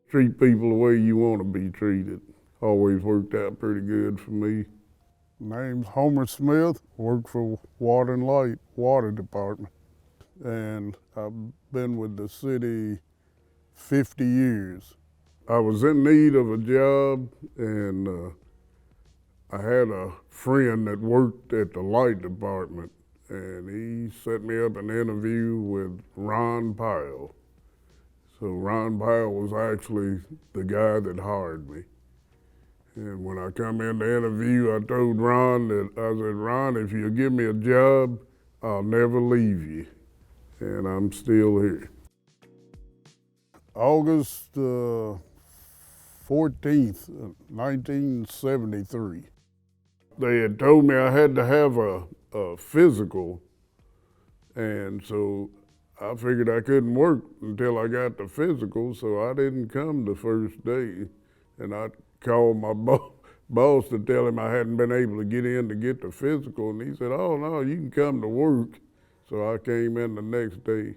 treat people the way you want to be treated. Always worked out pretty good for me. Name's Homer Smith, work for Water and Light, Water Department. And I've been with the city 50 years. I was in need of a job, and I had a friend that worked at the light department, and he set me up an interview with Ron Pyle. So Ron Pyle was actually the guy that hired me. And when I come in the interview, I told Ron that, I said, Ron, if you give me a job, I'll never leave you. And I'm still here. August 14th, 1973. They had told me I had to have a physical, and so I figured I couldn't work until I got the physical, so I didn't come the first day. And I called my boss to tell him I hadn't been able to get in to get the physical, and he said, oh no, you can come to work. So I came in the next day.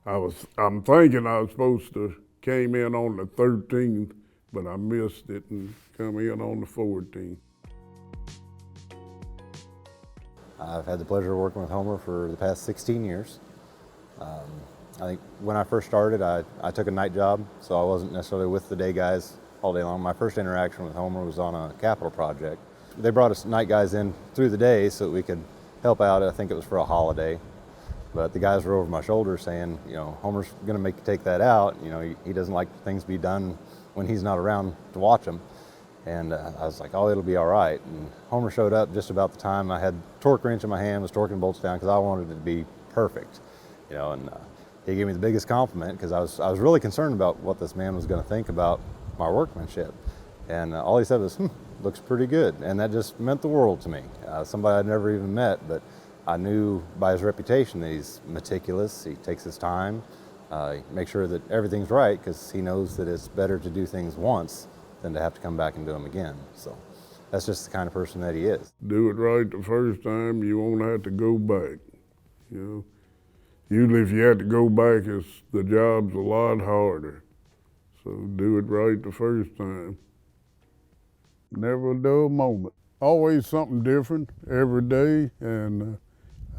I'm thinking I was supposed to came in on the 13th, but I missed it and come in on the 14th. I've had the pleasure of working with Homer for the past 16 years. I think when I first started, I took a night job, so I wasn't necessarily with the day guys all day long. My first interaction with Homer was on a capital project. They brought us night guys in through the day so that we could help out. I think it was for a holiday. But the guys were over my shoulder saying, you know, Homer's going to take that out. You know, he doesn't like things to be done when he's not around to watch them. And I was like, oh, it'll be all right. And Homer showed up just about the time I had torque wrench in my hand, was torquing bolts down because I wanted it to be perfect. You know, and he gave me the biggest compliment because I was really concerned about what this man was going to think about my workmanship. And all he said was, looks pretty good. And that just meant the world to me. Somebody I'd never even met, but I knew by his reputation that he's meticulous, he takes his time, makes sure that everything's right because he knows that it's better to do things once than to have to come back and do them again. So that's just the kind of person that he is. Do it right the first time, you won't have to go back. You know, usually if you have to go back, the job's a lot harder. So do it right the first time. Never a dull moment. Always something different every day, and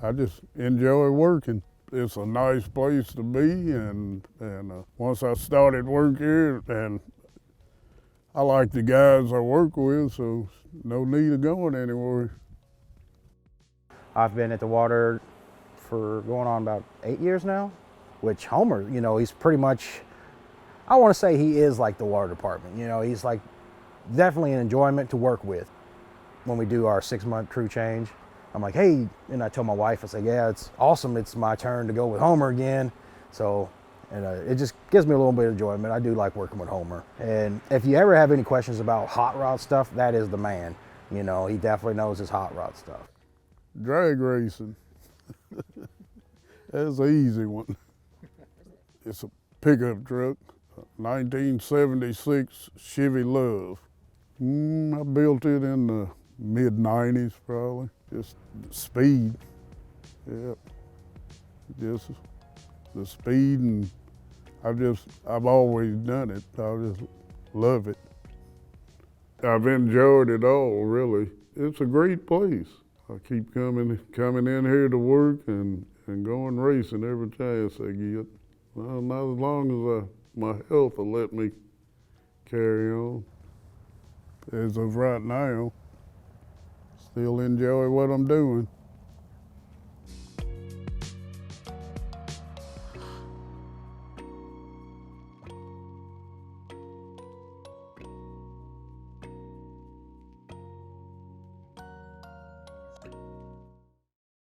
I just enjoy working. It's a nice place to be, and once I started work here, and I like the guys I work with, so no need of going anywhere. I've been at the water for going on about 8 years now, which Homer, you know, he's pretty much, I want to say he is like the water department. You know, he's like definitely an enjoyment to work with. When we do our 6-month crew change, I'm like, hey, and I tell my wife, I say, yeah, it's awesome. It's my turn to go with Homer again. So, and it just gives me a little bit of enjoyment. I do like working with Homer. And if you ever have any questions about hot rod stuff, that is the man. You know, he definitely knows his hot rod stuff. Drag racing. That's an easy one. It's a pickup truck, 1976 Chevy Love. I built it in the mid-90s probably. Just speed, yep. Just the speed, and I've always done it. I just love it. I've enjoyed it all, really. It's a great place. I keep coming in here to work and going racing every chance I get. Well, not as long as my health will let me carry on. As of right now, still enjoy what I'm doing.